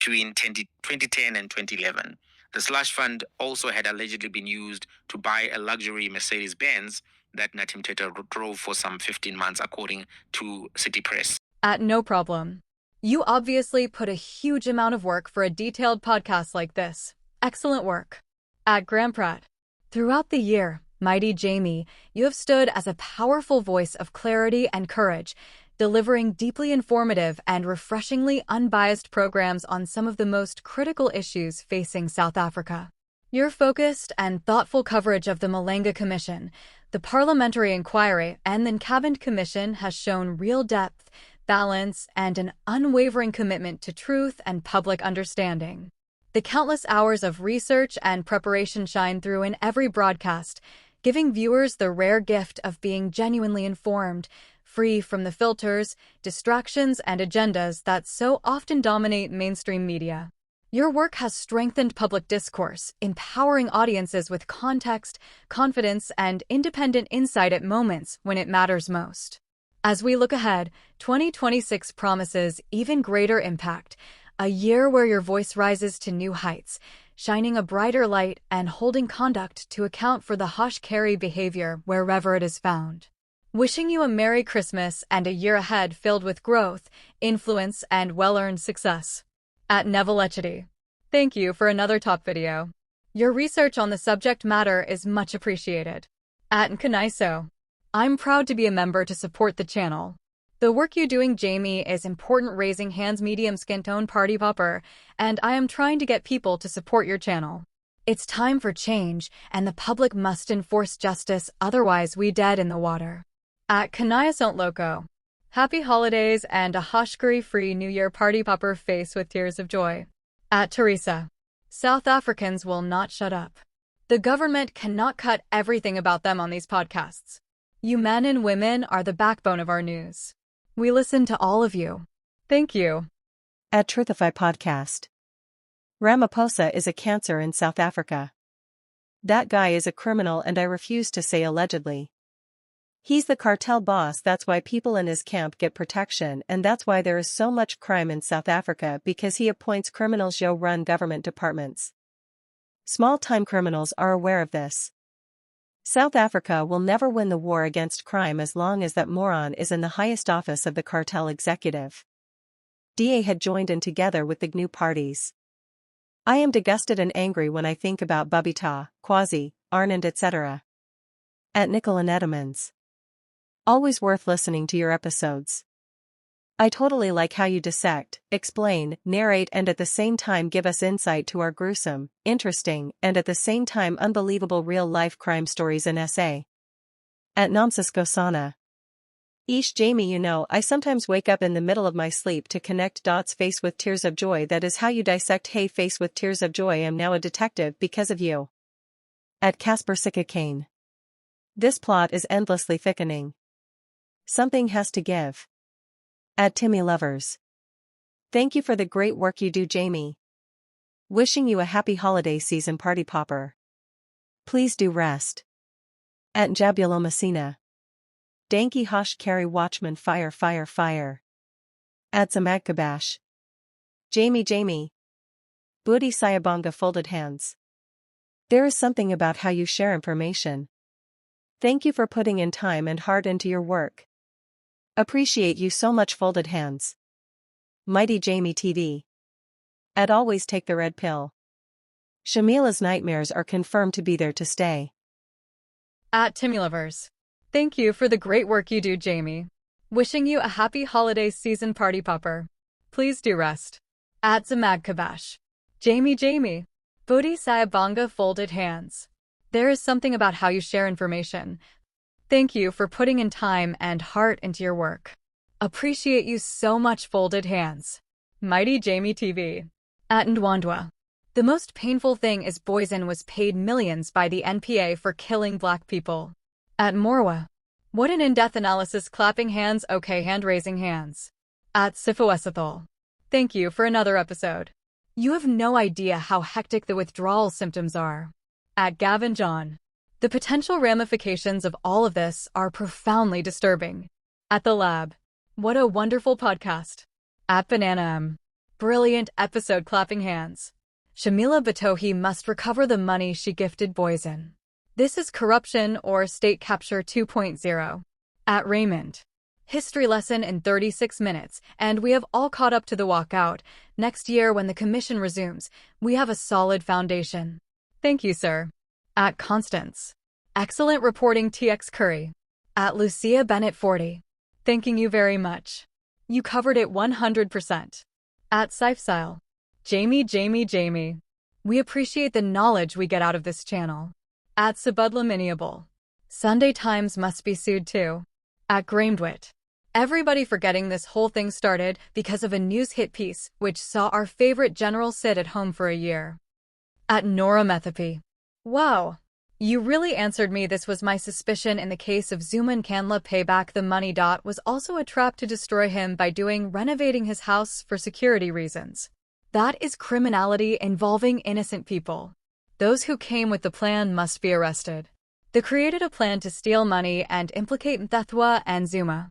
between 2010 and 2011. The slush fund also had allegedly been used to buy a luxury Mercedes-Benz that Natim Teta drove for some 15 months, according to City Press. No problem. You obviously put a huge amount of work for a detailed podcast like this. Excellent work. Grandprat. Throughout the year, Mighty Jamie, you have stood as a powerful voice of clarity and courage, delivering deeply informative and refreshingly unbiased programs on some of the most critical issues facing South Africa. Your focused and thoughtful coverage of the Malanga Commission, the Parliamentary Inquiry, and the Cabinet Commission has shown real depth, balance, and an unwavering commitment to truth and public understanding. The countless hours of research and preparation shine through in every broadcast, giving viewers the rare gift of being genuinely informed, free from the filters, distractions, and agendas that so often dominate mainstream media. Your work has strengthened public discourse, empowering audiences with context, confidence, and independent insight at moments when it matters most. As we look ahead, 2026 promises even greater impact, a year where your voice rises to new heights, shining a brighter light and holding conduct to account for the hush-carry behavior wherever it is found. Wishing you a Merry Christmas and a year ahead filled with growth, influence, and well-earned success. ETeZwHATetEz. Thank you for another top video. Your research on the subject matter is much appreciated. Nkaniso. I'm proud to be a member to support the channel. The work you're doing, Jamie, is important, raising hands medium skin tone party popper, and I am trying to get people to support your channel. It's time for change, and the public must enforce justice, otherwise we dead in the water. Kanaya Loco. Happy holidays and a hushkari-free New Year party popper face with tears of joy. Teresa. South Africans will not shut up. The government cannot cut everything about them on these podcasts. You men and women are the backbone of our news. We listen to all of you. Thank you. ETeZwHATetEz podcast. Ramaphosa is a cancer in South Africa. That guy is a criminal, and I refuse to say allegedly. He's the cartel boss. That's why people in his camp get protection, and that's why there is so much crime in South Africa, because he appoints criminals who run government departments. Small-time criminals are aware of this. South Africa will never win the war against crime as long as that moron is in the highest office of the cartel executive. DA had joined in together with the GNU parties. I am disgusted and angry when I think about Babita, Kwazi, Arnand, etc. Nicole and Edmonds. Always worth listening to your episodes. I totally like how you dissect, explain, narrate, and at the same time give us insight to our gruesome, interesting, and at the same time unbelievable real-life crime stories in SA. Namsisko Sana. Ish Jamie, I sometimes wake up in the middle of my sleep to connect dots. Face with tears of joy. That is how you dissect. Hey, face with tears of joy. I'm now a detective because of you. Casper Sika Kane. This plot is endlessly thickening. Something has to give. Timmy Lovers. Thank you for the great work you do, Jamie. Wishing you a happy holiday season, party popper. Please do rest. Jabulo Messina. Danky Hosh Carry Watchman Fire Fire Fire. Samagkabash. Jamie. Booty Sayabonga Folded Hands. There is something about how you share information. Thank you for putting in time and heart into your work. Appreciate you so much, Folded Hands. Mighty Jamie TV. Always take the red pill. Shamila's nightmares are confirmed to be there to stay. Timmy Lovers. Thank you for the great work you do, Jamie. Wishing you a happy holiday season, party popper. Please do rest. Zamagkabash. Jamie. Booty Sayabonga Folded Hands. There is something about how you share information. Thank you for putting in time and heart into your work. Appreciate you so much, Folded Hands. Mighty Jamie TV. Ndwandwa. The most painful thing is Boysen was paid millions by the NPA for killing black people. Morwa. What an in-depth analysis. Clapping hands. Okay, hand-raising hands. Sifuesethol. Thank you for another episode. You have no idea how hectic the withdrawal symptoms are. Gavin John. The potential ramifications of all of this are profoundly disturbing. The Lab. What a wonderful podcast. Banana M. Brilliant episode, clapping hands. Shamila Batohi must recover the money she gifted Boysen. This is corruption or state capture 2.0. At Raymond. History lesson in 36 minutes, and we have all caught up to the walkout. Next year, when the commission resumes, we have a solid foundation. Thank you, sir. At Constance. Excellent reporting, TX Curry. At Lucia Bennett 40. Thanking you very much. You covered it 100%. At Sifestyle. Jamie. We appreciate the knowledge we get out of this channel. At Subudlaminiable. Sunday Times must be sued too. At Gramedwit. Everybody forgetting this whole thing started because of a news hit piece which saw our favorite general sit at home for a year. At Nora Methopi. Wow. You really answered me. This was my suspicion in the case of Zuman Kanla. Payback the money. Was also a trap to destroy him by renovating his house for security reasons. That is criminality involving innocent people. Those who came with the plan must be arrested. They created a plan to steal money and implicate Mthethwa and Zuma.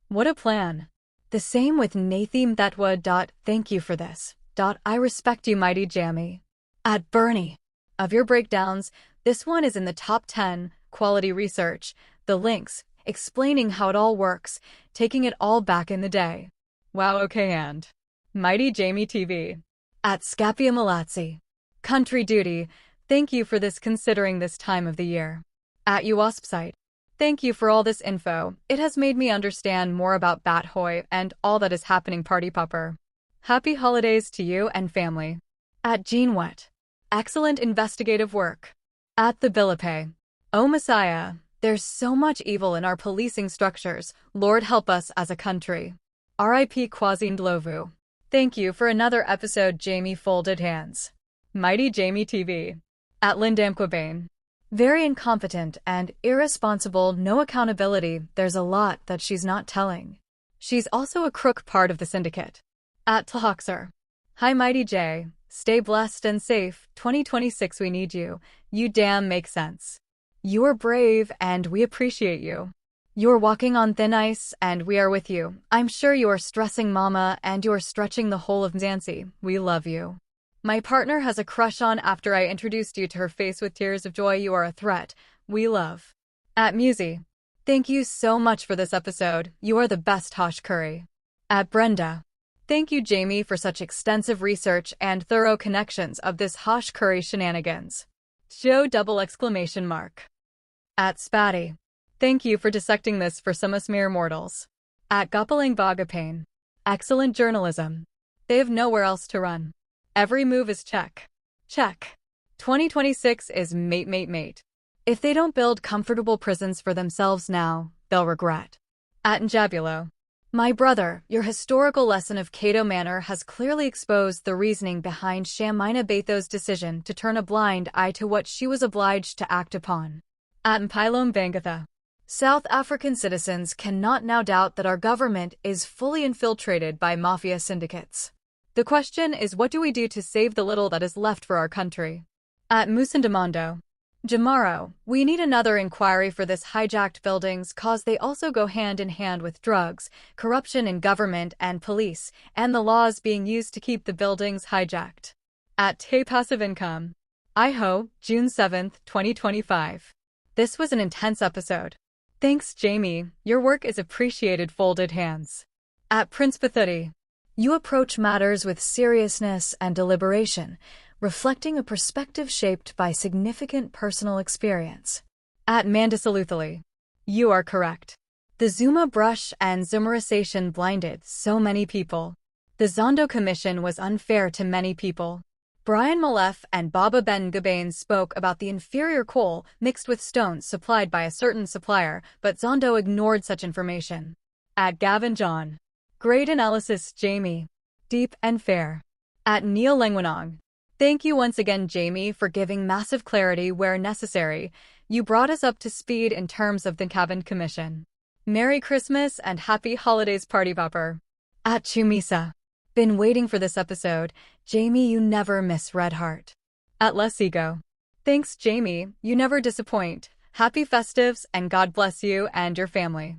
What a plan. The same with Nathim Mthethwa. Thank you for this. I respect you, mighty Jamie. At Bernie. Of your breakdowns, this one is in the top 10, quality research, the links, explaining how it all works, taking it all back in the day. Wow, okay, and Mighty Jamie TV. At Scapia Malazzi. Country Duty, thank you for this considering this time of the year. At UWaspSite. Thank you for all this info. It has made me understand more about Bat Hoy and all that is happening. Party Pupper. Happy holidays to you and family. At Jean Wet. Excellent investigative work. At the Billipay. Oh Messiah, there's so much evil in our policing structures. Lord help us as a country. R.I.P. Kwazi Ndlovu. Thank you for another episode, Jamie. Folded hands. Mighty Jamie TV. At Lindamquabane. Very incompetent and irresponsible, no accountability. There's a lot that she's not telling. She's also a crook, part of the syndicate. At Tlahoxer. Hi Mighty J. Stay blessed and safe. 2026 we need you. You damn make sense. You are brave and we appreciate you. You are walking on thin ice and we are with you. I'm sure you are stressing mama and you are stretching the whole of Mzansi. We love you. My partner has a crush on after I introduced you to her face with tears of joy. You are a threat. We love. At Musi. Thank you so much for this episode. You are the best, Hosh Curry. At Brenda. Thank you, Jamie, for such extensive research and thorough connections of this Hosh Curry shenanigans. Show ! At Spatty. Thank you for dissecting this for some us mere mortals. At Guppeling Bogapane. Excellent journalism. They have nowhere else to run. Every move is check. Check. 2026 is mate. If they don't build comfortable prisons for themselves now, they'll regret. At Njabulo. My brother, your historical lesson of Cato Manor has clearly exposed the reasoning behind Shamila Batohi's decision to turn a blind eye to what she was obliged to act upon. At Mpilom Bangatha. South African citizens cannot now doubt that our government is fully infiltrated by mafia syndicates. The question is, what do we do to save the little that is left for our country? At Musandamondo. Jamaro, we need another inquiry for this hijacked buildings cause they also go hand in hand with drugs, corruption in government and police, and the laws being used to keep the buildings hijacked. At Tay Passive Income. Iho, June 7th, 2025. This was an intense episode. Thanks, Jamie. Your work is appreciated. Folded hands. At Prince Pathuti. You approach matters with seriousness and deliberation, reflecting a perspective shaped by significant personal experience. At Mandisaluthali. You are correct. The Zuma brush and Zumerization blinded so many people. The Zondo Commission was unfair to many people. Brian Malef and Baba Ben Gabane spoke about the inferior coal mixed with stones supplied by a certain supplier, but Zondo ignored such information. At Gavin John. Great analysis, Jamie. Deep and fair. At Neil Lengwanong. Thank you once again, Jamie, for giving massive clarity where necessary. You brought us up to speed in terms of the Cabinet Commission. Merry Christmas and Happy Holidays, Party Popper. At Chumisa. Been waiting for this episode. Jamie, you never miss Red Heart. At Les Ego. Thanks, Jamie. You never disappoint. Happy festives and God bless you and your family.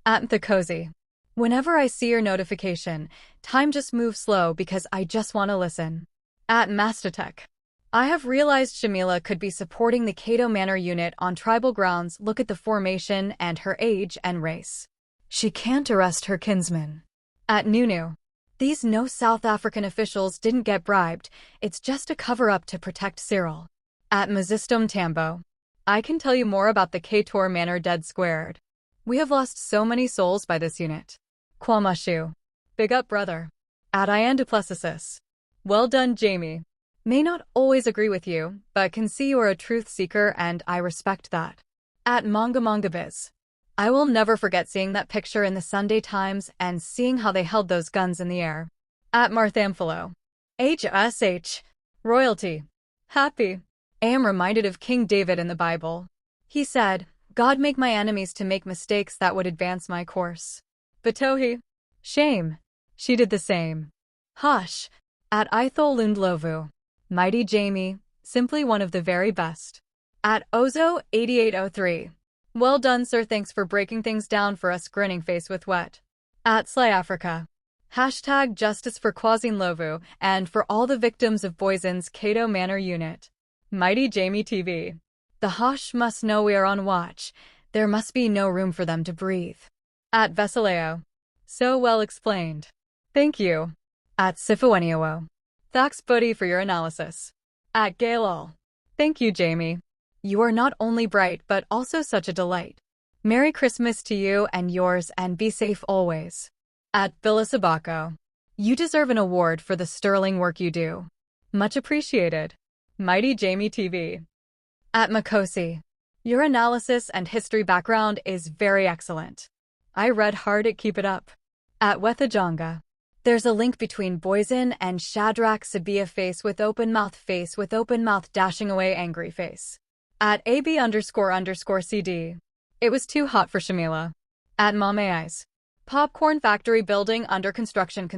At The Cozy. Whenever I see your notification, time just moves slow because I just want to listen. At Mastatech. I have realized Shamila could be supporting the Cato Manor Unit on tribal grounds. Look at the formation and her age and race. She can't arrest her kinsman. At Nunu. These no South African officials didn't get bribed, it's just a cover-up to protect Cyril. At Mazistom Tambo. I can tell you more about the Cato Manor dead squared. We have lost so many souls by this unit. Kwamashu. Big up, brother. At Ian Duplessis. Well done, Jamie. May not always agree with you, but can see you are a truth seeker and I respect that. At Mangabiz. I will never forget seeing that picture in the Sunday Times and seeing how they held those guns in the air. At Marthamphilo. HSH. Royalty. Happy. I am reminded of King David in the Bible. He said, God make my enemies to make mistakes that would advance my course. Batohi. Shame. She did the same. Hush. At Kwazi Ndlovu. Mighty Jamie, simply one of the very best. At Ozo 8803. Well done, sir. Thanks for breaking things down for us. Grinning face with wet. At Sly Africa. Hashtag justice for Kwazi Ndlovu and for all the victims of Poison's Cato Manor Unit. Mighty Jamie TV. The Hosh must know we are on watch. There must be no room for them to breathe. At Vesaleo. So well explained. Thank you. At Sifueniowo. Thanks, buddy, for your analysis. At Gaylol. Thank you, Jamie. You are not only bright but also such a delight. Merry Christmas to you and yours and be safe always. At Bilisabako. You deserve an award for the sterling work you do. Much appreciated. Mighty Jamie TV. At Makosi. Your analysis and history background is very excellent. I read hard at Keep It Up. At Wethajonga. There's a link between Poison and Shadrach. Sabia face with open mouth dashing away angry face. At AB__CD. It was too hot for Shamila. At Mameis. Popcorn factory building under construction.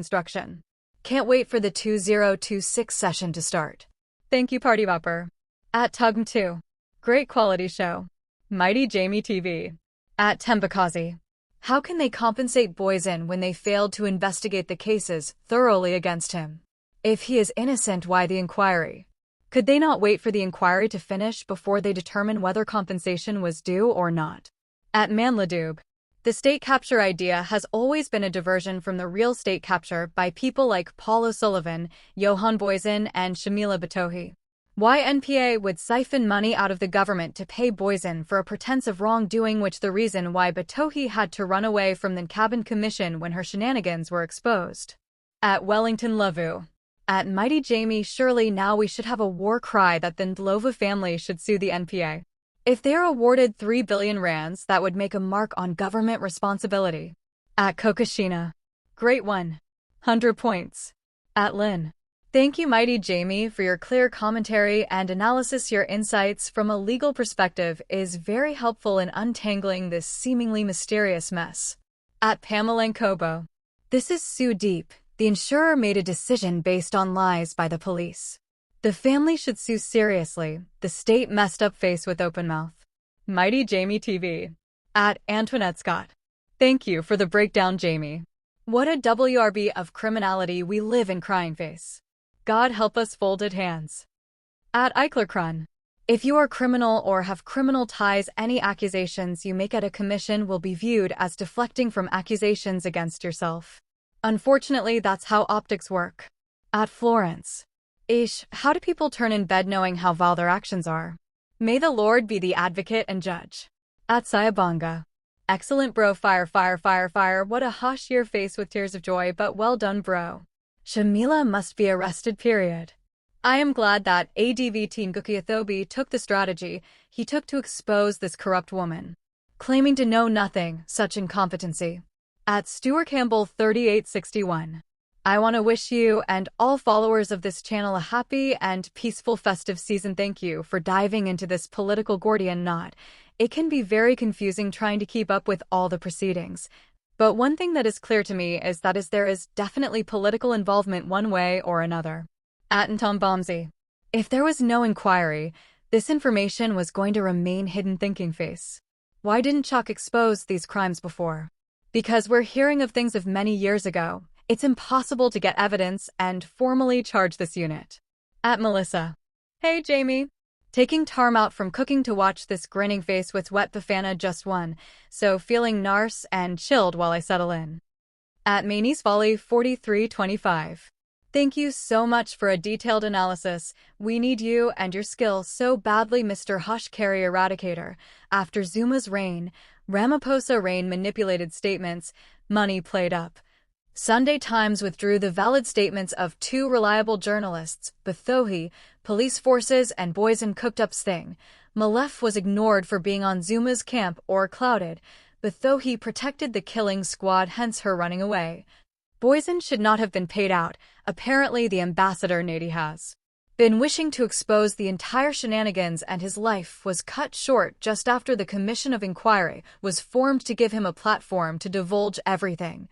Can't wait for the 2026 session to start. Thank you, Party Vapor. At Tugm 2. Great quality show. Mighty Jamie TV. At Tembakazi. How can they compensate Poison when they failed to investigate the cases thoroughly against him? If he is innocent, why the inquiry? Could they not wait for the inquiry to finish before they determine whether compensation was due or not? At Manladub. The state capture idea has always been a diversion from the real state capture by people like Paul O'Sullivan, Johan Poison, and Shamila Batohi. Why NPA would siphon money out of the government to pay Poison for a pretense of wrongdoing, which the reason why Batohi had to run away from the Cabinet Commission when her shenanigans were exposed. At Wellington Ndlovu. At Mighty Jamie, surely now we should have a war cry that the Ndlovu family should sue the NPA. If they are awarded 3 billion rands, that would make a mark on government responsibility. At Kokashina. Great one. 100 points. At Lynn. Thank you, Mighty Jamie, for your clear commentary and analysis. Your insights from a legal perspective is very helpful in untangling this seemingly mysterious mess. At Pamela Nkobo. This is so deep. The insurer made a decision based on lies by the police. The family should sue seriously. The state messed up face with open mouth. Mighty Jamie TV. At Antoinette Scott. Thank you for the breakdown, Jamie. What a WRB of criminality we live in, crying face. God help us, folded hands. At Eichlerkrun. If you are criminal or have criminal ties, any accusations you make at a commission will be viewed as deflecting from accusations against yourself. Unfortunately, that's how optics work. At Florence. Ish, how do people turn in bed knowing how vile their actions are? May the Lord be the advocate and judge. At Sayabanga. Excellent, bro. Fire. What a hush, your face with tears of joy, but well done, bro. Shamila must be arrested, period. I am glad that ADV Teen Gukiathobi took the strategy he took to expose this corrupt woman, claiming to know nothing, such incompetency. At Stuart Campbell 3861. I want to wish you and all followers of this channel a happy and peaceful festive season. Thank you for diving into this political Gordian knot. It can be very confusing trying to keep up with all the proceedings. But one thing that is clear to me is that there is definitely political involvement one way or another. At Ntombamzi. If there was no inquiry, this information was going to remain hidden, thinking face. Why didn't Chuck expose these crimes before? Because we're hearing of things of many years ago, it's impossible to get evidence and formally charge this unit. At Melissa. Hey, Jamie. Taking Tarm out from cooking to watch this grinning face with wet Bafana just one, so feeling narce and chilled while I settle in. At Mainie's Volley 4325. Thank you so much for a detailed analysis. We need you and your skill so badly, Mr. Hush Carry Eradicator. After Zuma's reign, Ramaphosa reign manipulated statements, money played up. Sunday Times withdrew the valid statements of two reliable journalists, Batohi, police forces, and Boysen cooked up sting. Malef was ignored for being on Zuma's camp or clouded. Batohi protected the killing squad, hence her running away. Boysen should not have been paid out. Apparently the ambassador Nady has been wishing to expose the entire shenanigans, and his life was cut short just after the Commission of Inquiry was formed to give him a platform to divulge everything.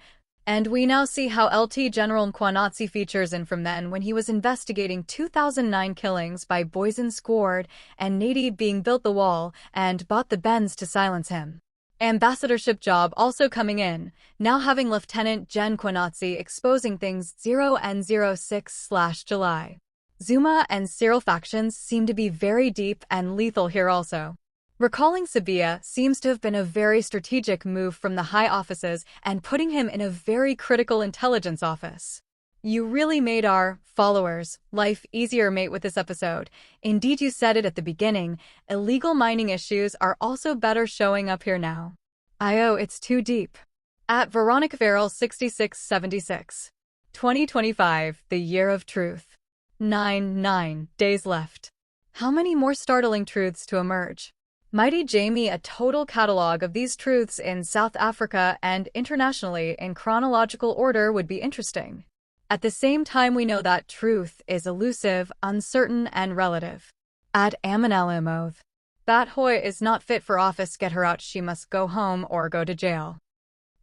And we now see how LT General Nkwanatsi features in from then when he was investigating 2009 killings by Boysen squad and Nady being built the wall and bought the Benz to silence him. Ambassadorship job also coming in, now having Lieutenant Gen Nkwanatsi exposing things 0N06/July. Zuma and Cyril factions seem to be very deep and lethal here also. Recalling Sabia seems to have been a very strategic move from the high offices and putting him in a very critical intelligence office. You really made our followers' life easier, mate, with this episode. Indeed, you said it at the beginning, illegal mining issues are also better showing up here now. It's too deep. At Veronica Verrill 6676. 2025, the year of truth. 9 days left. How many more startling truths to emerge? Mighty Jamie, a total catalog of these truths in South Africa and internationally in chronological order would be interesting. At the same time, we know that truth is elusive, uncertain, and relative. At Amanel Imoth. Bat Hoy is not fit for office, get her out, she must go home or go to jail.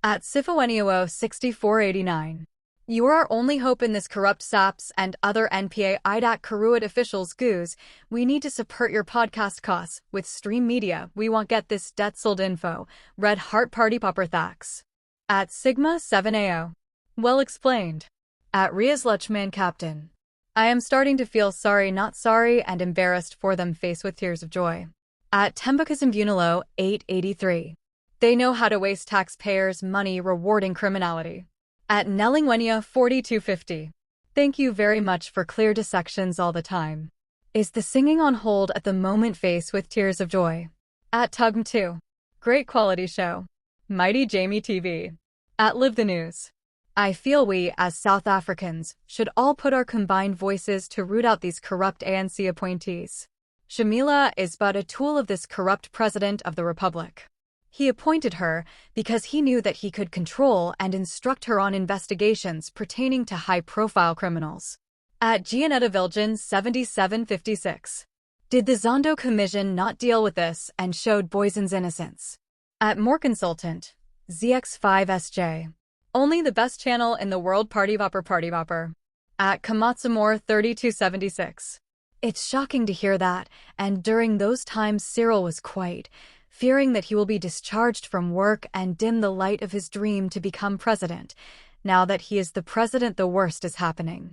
At Sifawenio 6489. You are our only hope in this corrupt SAPS and other NPA IDAC Karuat officials goose. We need to support your podcast costs. With Stream Media, we want get this debt sold info. Red Heart Party Popper Thax. At Sigma 7AO. Well explained. At Riaz Luchman Captain. I am starting to feel sorry, not sorry, and embarrassed for them, faced with tears of joy. At Tembakazimbunulo 883. They know how to waste taxpayers' money rewarding criminality. At Nellingwenia 4250. Thank you very much for clear dissections all the time. Is the singing on hold at the moment, face with tears of joy? At Tugm 2. Great quality show. Mighty Jamie TV. At Live the News. I feel we, as South Africans, should all put our combined voices to root out these corrupt ANC appointees. Shamila is but a tool of this corrupt president of the Republic. He appointed her because he knew that he could control and instruct her on investigations pertaining to high-profile criminals. At Gianetta Viljan 7756. Did the Zondo Commission not deal with this and showed Boysen's innocence? At More Consultant, ZX5SJ. Only the best channel in the world, Party Vopper. At Kamatsumore 3276. It's shocking to hear that, and during those times Cyril was quite fearing that he will be discharged from work and dim the light of his dream to become president. Now that he is the president, the worst is happening.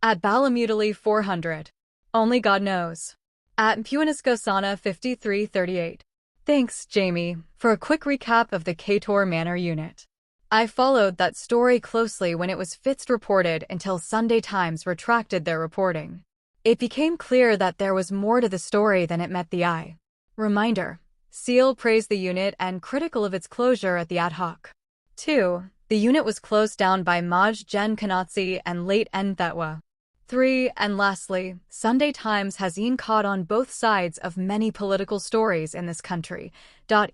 At Balamutili 400. Only God knows. At Mpuaniskosana 5338. Thanks, Jamie, for a quick recap of the Cato Manor Unit. I followed that story closely when it was Fitz reported until Sunday Times retracted their reporting. It became clear that there was more to the story than it met the eye. Reminder. Seal praised the unit and critical of its closure at the ad hoc. 2. The unit was closed down by Maj Gen Kanatsi and late Nthetwa. 3. And lastly, Sunday Times has been caught on both sides of many political stories in this country.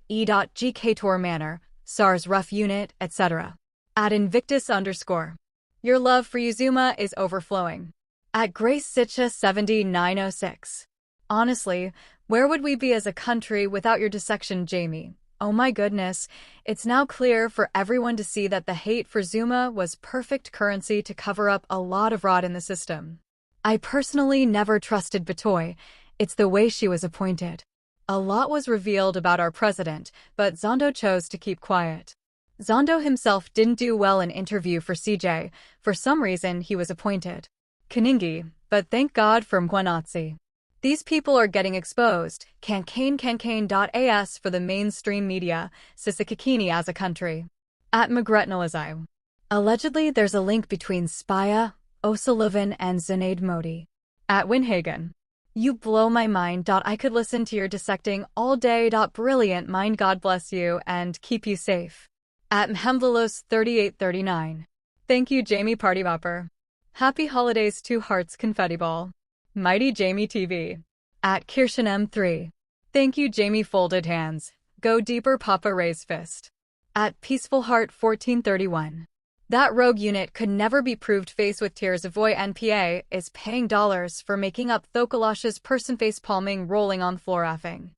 E.G. Cato Manor, SARS Rough Unit, etc. At Invictus_. Your love for Uzuma is overflowing. At Grace Sitcha 7906. Honestly, where would we be as a country without your dissection, Jamie? Oh my goodness, it's now clear for everyone to see that the hate for Zuma was perfect currency to cover up a lot of rot in the system. I personally never trusted Batohi. It's the way she was appointed. A lot was revealed about our president, but Zondo chose to keep quiet. Zondo himself didn't do well in interview for CJ. For some reason, he was appointed Kaningi, but thank God for Mwanatsi. These people are getting exposed. Cancane.as for the mainstream media. Sisikakini as a country. At Magretnalizai. Allegedly, there's a link between Spia, O'Sullivan, and Zunaid Modi. At Winhagen. You blow my mind. I could listen to your dissecting all day. Brilliant mind. God bless you and keep you safe. At Mhemdalos 3839. Thank you, Jamie Partybopper. Happy holidays to Hearts Confetti Ball. Mighty Jamie TV. At Kirshan M3. Thank you, Jamie Folded Hands. Go deeper, Papa Raise Fist. At Peaceful Heart 1431. That rogue unit could never be proved. Face with Tears of Voy NPA is paying dollars for making up Thokalash's person face palming rolling on floor affing.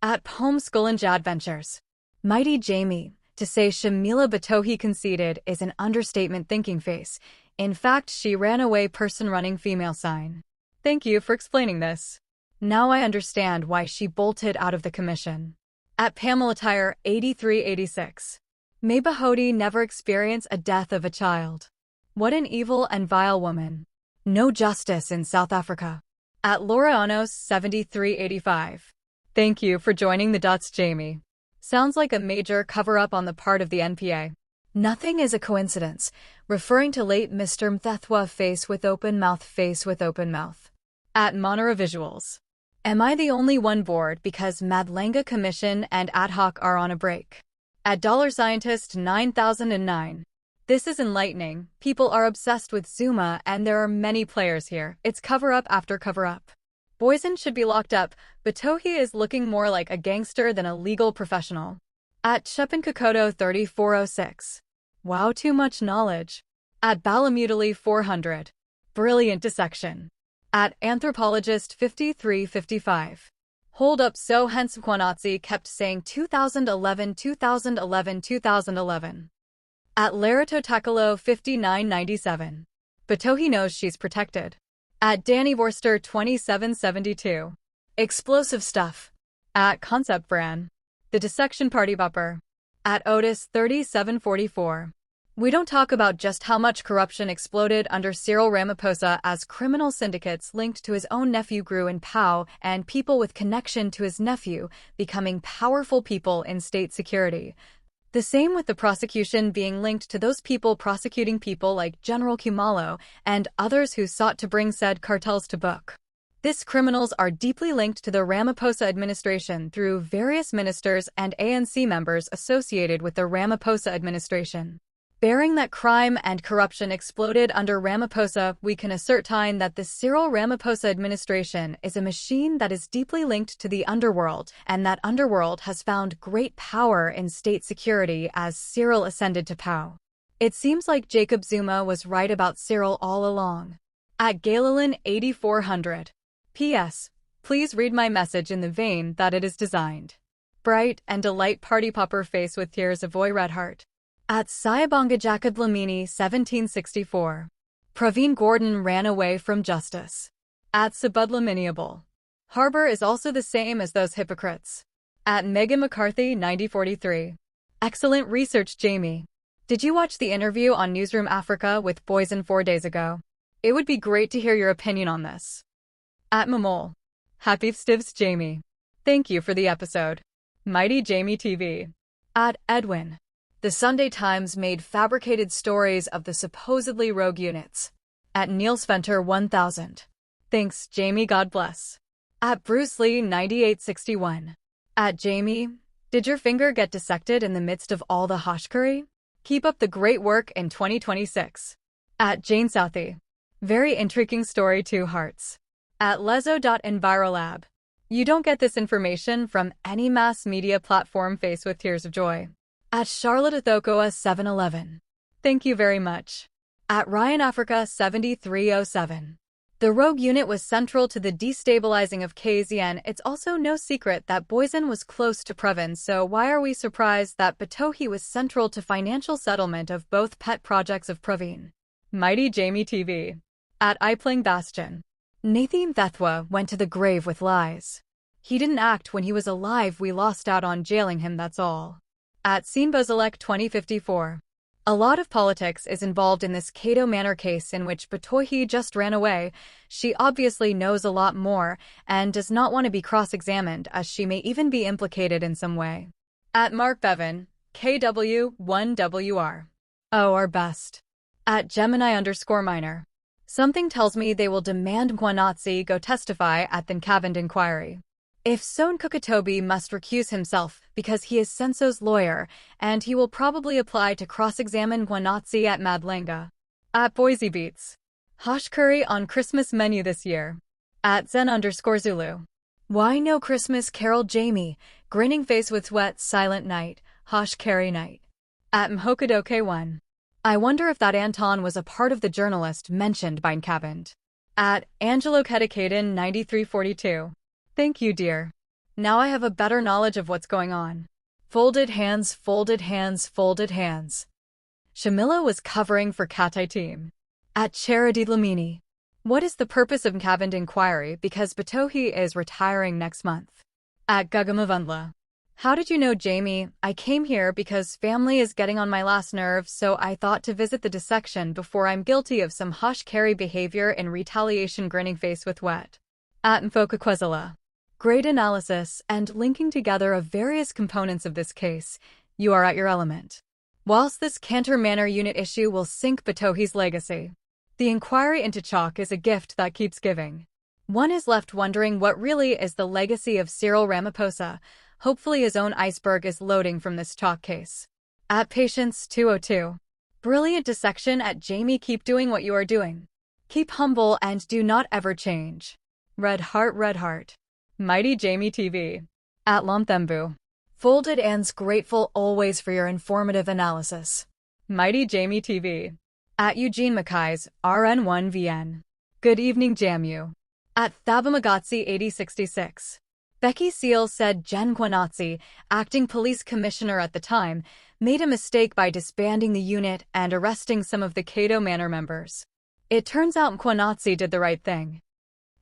At Homeschool Adventures. Mighty Jamie. To say Shamila Batohi conceded is an understatement. Thinking face. In fact, she ran away. Person running female sign. Thank you for explaining this. Now I understand why she bolted out of the commission. At Pamela Tyre 8386. May Bahodi never experience a death of a child. What an evil and vile woman. No justice in South Africa. At Laura Onos 7385. Thank you for joining the dots, Jamie. Sounds like a major cover-up on the part of the NPA. Nothing is a coincidence, referring to late Mr. Mthethwa face with open mouth. At Monera Visuals. Am I the only one bored because Madlanga Commission and Ad Hoc are on a break? At Dollar Scientist 9009. This is enlightening. People are obsessed with Zuma and there are many players here. It's cover-up after cover-up. Boysen should be locked up, but Tohi is looking more like a gangster than a legal professional. At Shepan Kokoto 3406. Wow, too much knowledge. At Balamutili 400. Brilliant dissection. At Anthropologist 5355. Hold up, so hence Mwanatsi kept saying 2011. At Larito Takalo 5997. Batohi knows she's protected. At Danny Vorster 2772. Explosive stuff. At Concept Bran. The Dissection Party Bupper. At Otis 3744. We don't talk about just how much corruption exploded under Cyril Ramaphosa as criminal syndicates linked to his own nephew grew in POW and people with connection to his nephew becoming powerful people in state security. The same with the prosecution being linked to those people prosecuting people like General Kumalo and others who sought to bring said cartels to book. These criminals are deeply linked to the Ramaphosa administration through various ministers and ANC members associated with the Ramaphosa administration. Bearing that crime and corruption exploded under Ramaphosa, we can ascertain that the Cyril Ramaphosa administration is a machine that is deeply linked to the underworld, and that underworld has found great power in state security as Cyril ascended to power. It seems like Jacob Zuma was right about Cyril all along. At Galen 8400. P.S. Please read my message in the vein that it is designed. Bright and delight party popper face with tears of Voy Red Heart. At Sayabanga Jacob Lamini 1764. Praveen Gordon ran away from justice. At Sabudlaminiable. Harbor is also the same as those hypocrites. At Megan McCarthy 9043. Excellent research, Jamie. Did you watch the interview on Newsroom Africa with Boysen 4 days ago? It would be great to hear your opinion on this. At Mamol. Happy Stivs, Jamie. Thank you for the episode. Mighty Jamie TV. At Edwin. The Sunday Times made fabricated stories of the supposedly rogue units. At Niels Venter 1000. Thanks, Jamie, God bless. At Bruce Lee 9861. At Jamie, did your finger get dissected in the midst of all the hash curry? Keep up the great work in 2026. At Jane Southey. Very intriguing story, 2 hearts. At Lezo.Envirolab. You don't get this information from any mass media platform. Face with tears of joy. At Charlotte Athokoa 711. Thank you very much. At Ryan Africa 7307. The rogue unit was central to the destabilizing of KZN. It's also no secret that Boysen was close to Previn, so why are we surprised that Batohi was central to financial settlement of both pet projects of Praveen? Mighty Jamie TV. At Ipling Bastion. Nathan Thethwa went to the grave with lies. He didn't act when he was alive. We lost out on jailing him, that's all. At Bozilek 2054. A lot of politics is involved in this Cato Manor case in which Batohi just ran away. She obviously knows a lot more and does not want to be cross-examined, as she may even be implicated in some way. At Mark Bevan, KW1WR. Oh, our best. At Gemini_minor. Something tells me they will demand Kwazi go testify at the Cavan inquiry. If Son Kukatobi must recuse himself because he is Senso's lawyer, and he will probably apply to cross-examine Kwazi at Madlenga. At Boise Beats. Hash curry on Christmas menu this year. At Zen_Zulu. Why no Christmas Carol Jamie, grinning face with sweat silent night, hash curry night. At Mhokadoke1. I wonder if that Anton was a part of the journalist mentioned by Cavan. At Angelo Kedikaden 9342. Thank you, dear. Now I have a better knowledge of what's going on. Folded hands, folded hands, folded hands. Shamila was covering for Katai team. At Charity Lamini. What is the purpose of Cavan inquiry because Batohi is retiring next month? At Gugamavundla. How did you know, Jamie? I came here because family is getting on my last nerve, so I thought to visit the dissection before I'm guilty of some hush carry behavior in retaliation, grinning face with wet. At Mfokakwezela. Great analysis and linking together of various components of this case. You are at your element. Whilst this Cato Manor Unit issue will sink Batohi's legacy, the inquiry into chalk is a gift that keeps giving. One is left wondering what really is the legacy of Cyril Ramaphosa. Hopefully his own iceberg is loading from this chalk case. At Patience 202. Brilliant dissection at Jamie. Keep doing what you are doing. Keep humble and do not ever change. Red heart, red heart. Mighty Jamie TV. At Lomthembu. Folded ands, grateful always for your informative analysis. Mighty Jamie TV. At Eugene Mackay's RN1VN. Good evening, Jamu. At Thabamagotsi 8066. Becky Seal said Jen Kwazi, acting police commissioner at the time, made a mistake by disbanding the unit and arresting some of the Cato Manor members. It turns out Kwazi did the right thing.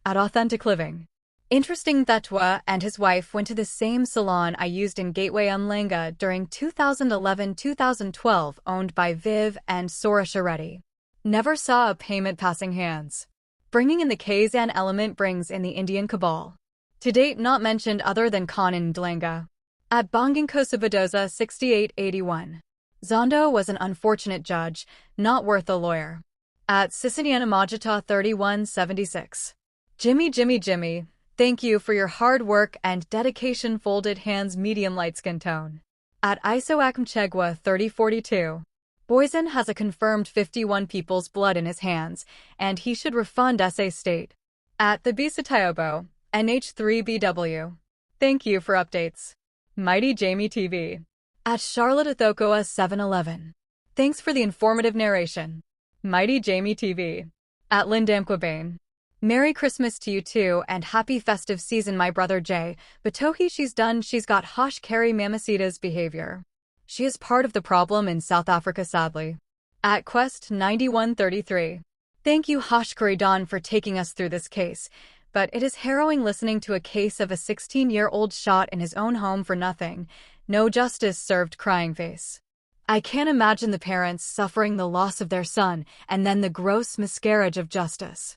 At Authentic Living. Interesting, Thetwa and his wife went to the same salon I used in Gateway Umlenga during 2011-2012, owned by Viv and Sorisha Reddy. Never saw a payment passing hands. Bringing in the Kazan element brings in the Indian cabal. To date not mentioned other than Khan and Ndlenga. At Bonginkosabadoza 6881. Zondo was an unfortunate judge, not worth a lawyer. At Sisiniana Majita 3176. Jimmy. Thank you for your hard work and dedication. Folded hands, medium light skin tone. At Isoakamchegwa 3042. Boysen has a confirmed 51 people's blood in his hands, and he should refund SA State. At the Bisatayobo, NH3BW. Thank you for updates. Mighty Jamie TV. At Charlotte Athokoa 711. Thanks for the informative narration. Mighty Jamie TV. At Lindamquabane. Merry Christmas to you too, and happy festive season, my brother Jay. Batohi, she's done. She's got Hosh Carry Mamacita's behavior. She is part of the problem in South Africa, sadly. At Quest 9133. Thank you, Hosh Carry Don, for taking us through this case, but it is harrowing listening to a case of a 16-year-old shot in his own home for nothing. No justice served, crying face. I can't imagine the parents suffering the loss of their son and then the gross miscarriage of justice.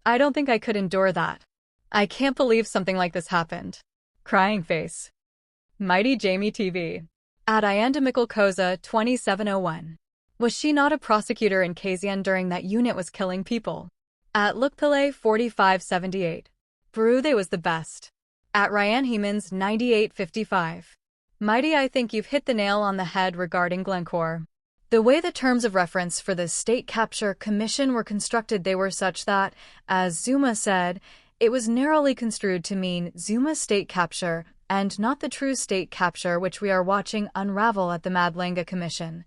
I don't think I could endure that. I can't believe something like this happened. Crying face. Mighty Jamie TV. At Ayanda Mikulkoza 2701. Was she not a prosecutor in Kazan during that unit was killing people? At Lukpile 4578. Barude was the best. At Ryan Hemans 9855. Mighty, I think you've hit the nail on the head regarding Glencore. The way the terms of reference for the State Capture Commission were constructed, they were such that, as Zuma said, it was narrowly construed to mean Zuma's state capture and not the true state capture which we are watching unravel at the Madlenga Commission,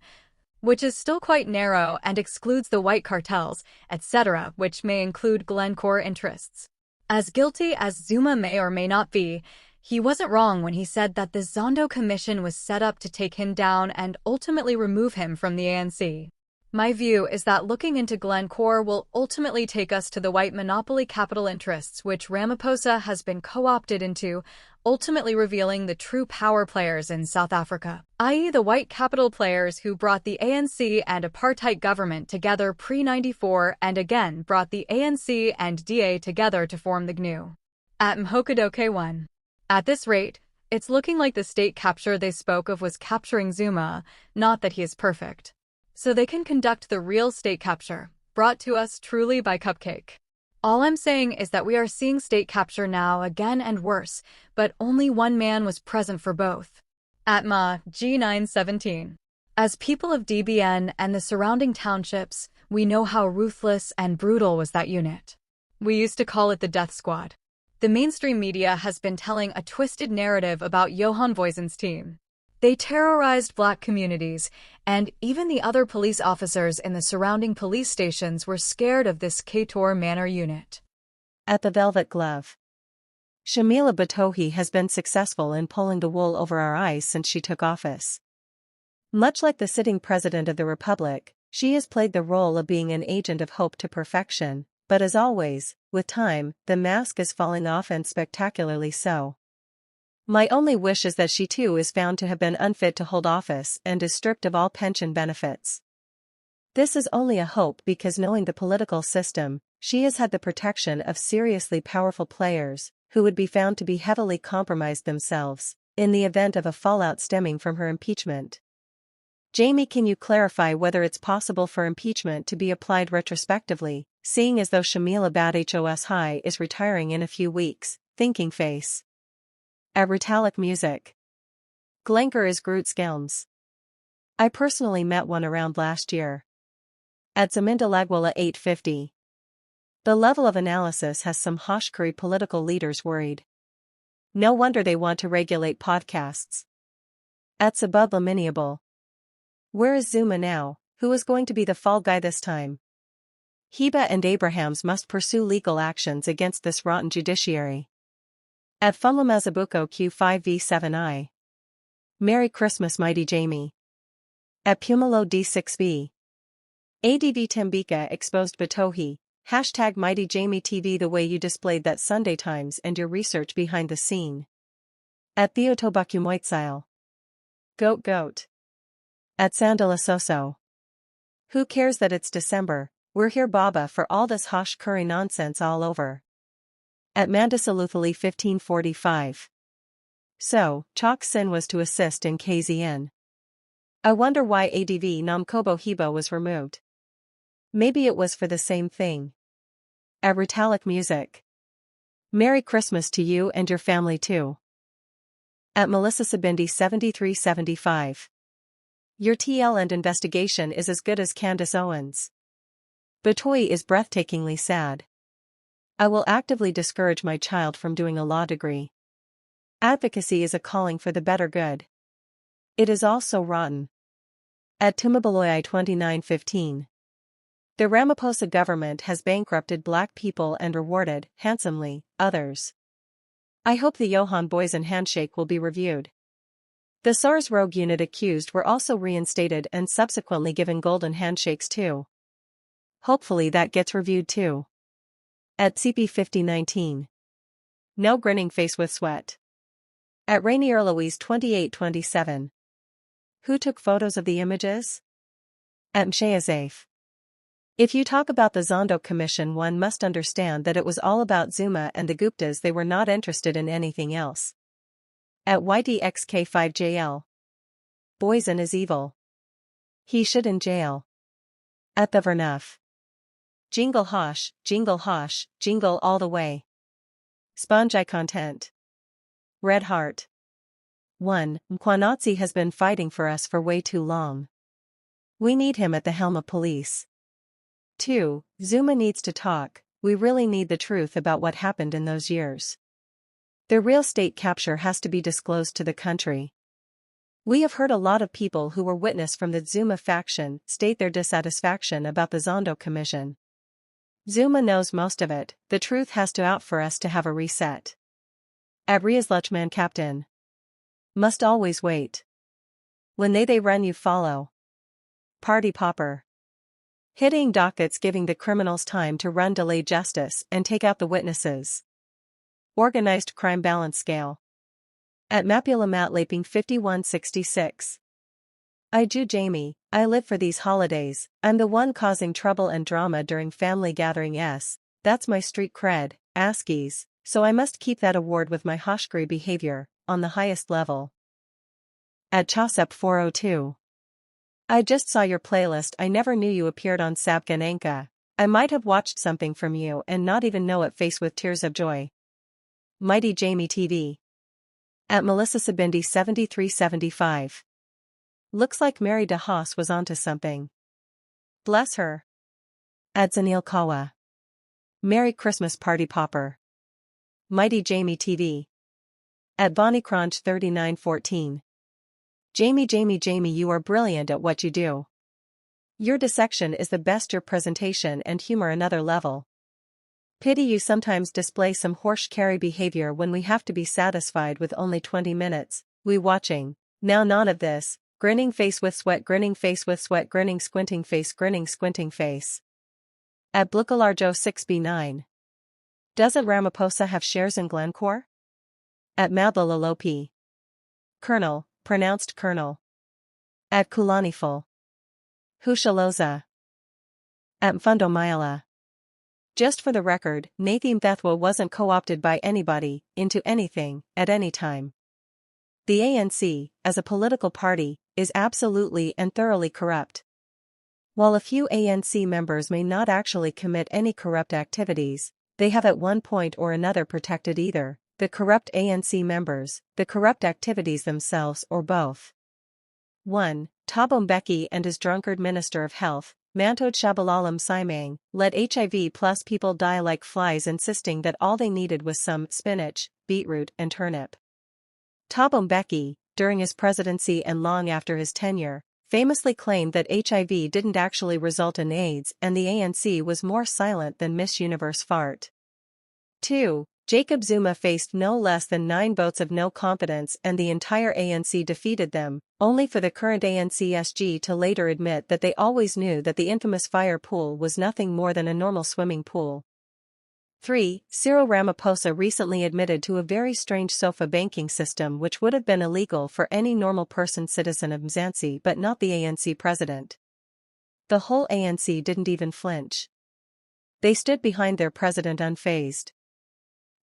which is still quite narrow and excludes the white cartels, etc., which may include Glencore interests. As guilty as Zuma may or may not be, he wasn't wrong when he said that the Zondo Commission was set up to take him down and ultimately remove him from the ANC. My view is that looking into Glencore will ultimately take us to the white monopoly capital interests which Ramaphosa has been co-opted into, ultimately revealing the true power players in South Africa, i.e. the white capital players who brought the ANC and apartheid government together pre-94 and again brought the ANC and DA together to form the GNU. At Mhokadoke 1. At this rate, it's looking like the state capture they spoke of was capturing Zuma, not that he is perfect. So they can conduct the real state capture, brought to us truly by Cupcake. All I'm saying is that we are seeing state capture now again and worse, but only one man was present for both. At Ma, G917. As people of DBN and the surrounding townships, we know how ruthless and brutal was that unit. We used to call it the Death Squad. The mainstream media has been telling a twisted narrative about Johan Voisin's team. They terrorized black communities, and even the other police officers in the surrounding police stations were scared of this Cato Manor Unit. At the Velvet Glove. Shamila Batohi has been successful in pulling the wool over our eyes since she took office. Much like the sitting president of the Republic, she has played the role of being an agent of hope to perfection, but as always, with time, the mask is falling off and spectacularly so. My only wish is that she too is found to have been unfit to hold office and is stripped of all pension benefits. This is only a hope because knowing the political system, she has had the protection of seriously powerful players, who would be found to be heavily compromised themselves, in the event of a fallout stemming from her impeachment. Jamie, can you clarify whether it's possible for impeachment to be applied retrospectively, seeing as though Shamila Batohi is retiring in a few weeks? Thinking face. At Ritalic Music. Glencore is Groot Skelms. I personally met one around last year. At Zamindalagwala 850. The level of analysis has some Hoshkari political leaders worried. No wonder they want to regulate podcasts. At Sabudla Miniable. Where is Zuma now? Who is going to be the fall guy this time? Heba and Abrahams must pursue legal actions against this rotten judiciary. At Funlamazabuko Q5V7I. Merry Christmas Mighty Jamie. At Pumalo D6V. ADV Tembika exposed Batohi, hashtag Mighty Jamie TV the way you displayed that Sunday Times and your research behind the scene. At Theotobakumoitsile. Goat. At Sandalasoso. Who cares that it's December, we're here Baba for all this Hosh Curry nonsense all over. At Mandasaluthali 1545. So, Chalk Sin was to assist in KZN. I wonder why ADV Namkobo Hebo was removed. Maybe it was for the same thing. At Ritalic Music. Merry Christmas to you and your family too. At Melissa Sabindi 7375. Your TL and investigation is as good as Candace Owens. Batohi is breathtakingly sad. I will actively discourage my child from doing a law degree. Advocacy is a calling for the better good. It is all so rotten. At Timabaloy 2915. The Ramaphosa government has bankrupted black people and rewarded, handsomely, others. I hope the Johan Boysen handshake will be reviewed. The SARS rogue unit accused were also reinstated and subsequently given golden handshakes too. Hopefully that gets reviewed too. At CP 5019. No grinning face with sweat. At Rainier Louise 2827. Who took photos of the images? At Msheazafe. If you talk about the Zondo Commission, one must understand that it was all about Zuma and the Guptas. They were not interested in anything else. At YDXK5JL. Boysen is evil. He should in jail. At the Vernuff. Jingle hosh, jingle all the way. Sponge eye content. Red Heart. 1. Mkwanatsi has been fighting for us for way too long. We need him at the helm of police. 2. Zuma needs to talk, we really need the truth about what happened in those years. The real state capture has to be disclosed to the country. We have heard a lot of people who were witness from the Zuma faction state their dissatisfaction about the Zondo Commission. Zuma knows most of it, the truth has to out for us to have a reset. At Riazluchman Captain. Must always wait. When they run you follow. Party Popper. Hitting dockets giving the criminals time to run delayed justice and take out the witnesses. Organized crime balance scale. At Mapulamat Laping 5166. I do Jamie, I live for these holidays, I'm the one causing trouble and drama during family gathering that's my street cred, ASCIIs, so I must keep that award with my hoshgri behavior, on the highest level. At Chosep 402. I just saw your playlist. I never knew you appeared on Sabgananka. I might have watched something from you and not even know it. Face with tears of joy. Mighty Jamie TV. At Melissa Sabindi 7375. Looks like Mary DeHaas was onto something. Bless her. At Zanil Kawa. Merry Christmas Party Popper. Mighty Jamie TV. At Bonnie Cronch 3914. Jamie, you are brilliant at what you do. Your dissection is the best, your presentation and humor another level. Pity you sometimes display some horse carry behavior when we have to be satisfied with only 20 minutes, we watching, now none of this, grinning face with sweat, grinning face with sweat, grinning squinting face, grinning squinting face. At Blukalarjo 6B9. Doesn't Ramaphosa have shares in Glencore? At Madlalalopi. Colonel, pronounced Colonel. At Kulaniful. Hushaloza. At Mfundo Mayala. Just for the record, Nathim Thethwa wasn't co-opted by anybody, into anything, at any time. The ANC, as a political party, is absolutely and thoroughly corrupt. While a few ANC members may not actually commit any corrupt activities, they have at one point or another protected either the corrupt ANC members, the corrupt activities themselves, or both. 1. Thabo Mbeki and his drunkard Minister of Health, Mantod Shabalalam Simang, let HIV plus people die like flies, insisting that all they needed was some spinach, beetroot and turnip. Thabo Mbeki, during his presidency and long after his tenure, famously claimed that HIV didn't actually result in AIDS and the ANC was more silent than Miss Universe fart. 2. Jacob Zuma faced no less than 9 votes of no confidence and the entire ANC defeated them, only for the current ANC-SG to later admit that they always knew that the infamous fire pool was nothing more than a normal swimming pool. 3. Cyril Ramaphosa recently admitted to a very strange SOFA banking system which would have been illegal for any normal person citizen of Mzansi but not the ANC president. The whole ANC didn't even flinch. They stood behind their president unfazed.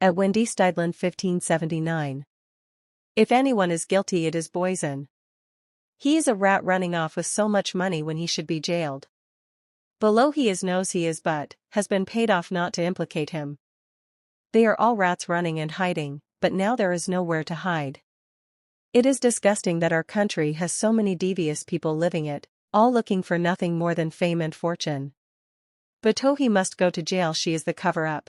At Wendy Steidland 1579. If anyone is guilty it is Boysen. He is a rat running off with so much money when he should be jailed. Below he is knows he is but, has been paid off not to implicate him. They are all rats running and hiding, but now there is nowhere to hide. It is disgusting that our country has so many devious people living it, all looking for nothing more than fame and fortune. Batohi must go to jail, she is the cover-up.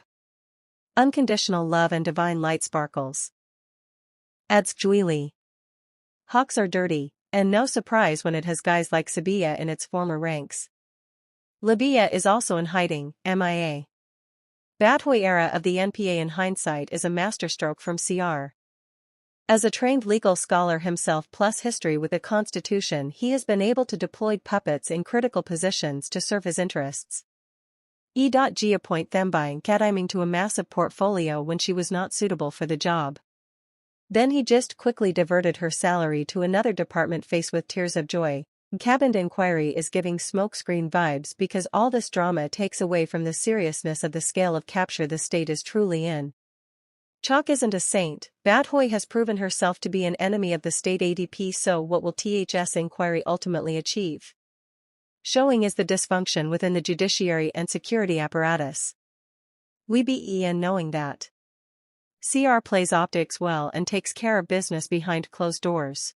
Unconditional love and divine light sparkles. ETeZwHATetEz. Hawks are dirty, and no surprise when it has guys like Sabia in its former ranks. Libya is also in hiding, MIA. Batohi era of the NPA in hindsight is a masterstroke from CR. As a trained legal scholar himself plus history with the Constitution, he has been able to deploy puppets in critical positions to serve his interests. E.G. appoint Thembine Kadiming to a massive portfolio when she was not suitable for the job. Then he just quickly diverted her salary to another department. Faced with tears of joy, Cabinet inquiry is giving smokescreen vibes because all this drama takes away from the seriousness of the scale of capture the state is truly in. Chalk isn't a saint. Batohi has proven herself to be an enemy of the state ADP, so what will THS inquiry ultimately achieve? Showing is the dysfunction within the judiciary and security apparatus. We be in knowing that. CR plays optics well and takes care of business behind closed doors.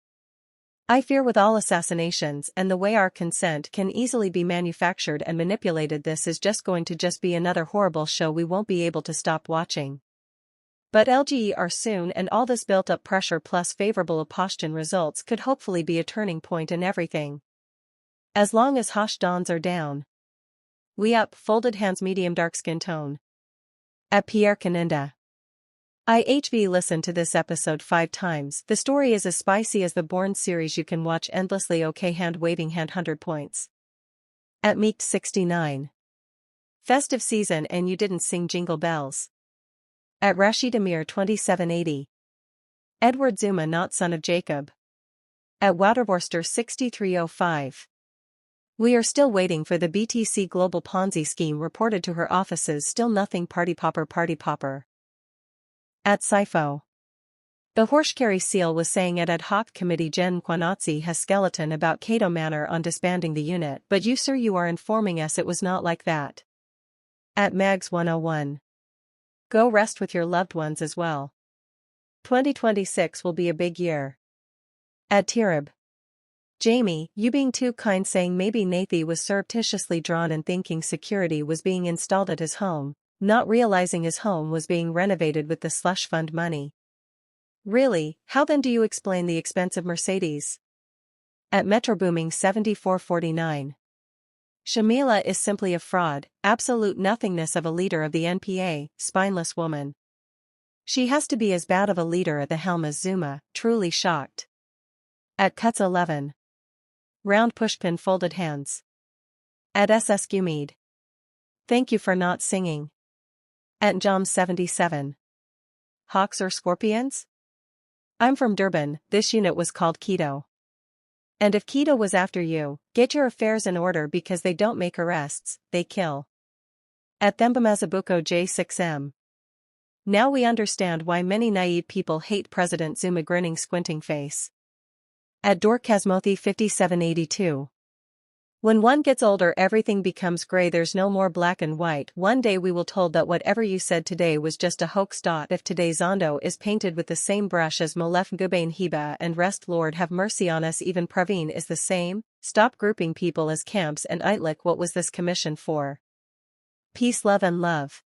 I fear with all assassinations and the way our consent can easily be manufactured and manipulated, this is just going to be another horrible show we won't be able to stop watching. But LGE are soon, and all this built-up pressure plus favorable Opposition results could hopefully be a turning point in everything. As long as Hosh dawns are down. We up, folded hands, medium dark skin tone. At Pierre Caninda. IHV listened to this episode 5 times. The story is as spicy as the Bourne series. You can watch endlessly. Okay, hand waving hand 100 points. At MIGHTI 69. Festive season and you didn't sing Jingle Bells. At Rashid Amir 2780. Edward Zuma not son of Jacob. At Wouterborster 6305. We are still waiting for the BTC Global Ponzi scheme reported to her offices. Still nothing. Party popper. At Sifo. The Horshkari Seal was saying at ad hoc committee Jen Kwanatsi has skeleton about Cato Manor on disbanding the unit, but you sir you are informing us it was not like that. At Mags 101. Go rest with your loved ones as well. 2026 will be a big year. At Tirib. Jamie, you being too kind, saying maybe Nathi was surreptitiously drawn and thinking security was being installed at his home, not realizing his home was being renovated with the slush fund money. Really, how then do you explain the expensive Mercedes? At Metro Booming 7449. Shamila is simply a fraud, absolute nothingness of a leader of the NPA, spineless woman. She has to be as bad of a leader at the helm as Zuma, truly shocked. At Cuts 11. Round pushpin folded hands. At SS Gumid. Thank you for not singing. At Jom 77. Hawks or scorpions? I'm from Durban, this unit was called Keto. And if Keto was after you, get your affairs in order because they don't make arrests, they kill. At Thembamazabuko J6M. Now we understand why many naive people hate President Zuma. Grinning squinting face. At Dorkasmothi 5782. When one gets older everything becomes grey, there's no more black and white. One day we will told that whatever you said today was just a hoax. If today Zondo is painted with the same brush as Molef Gubain Hiba and rest, Lord have mercy on us. Even Praveen is the same. Stop grouping people as camps and Itlik. What was this commission for? Peace, love and love.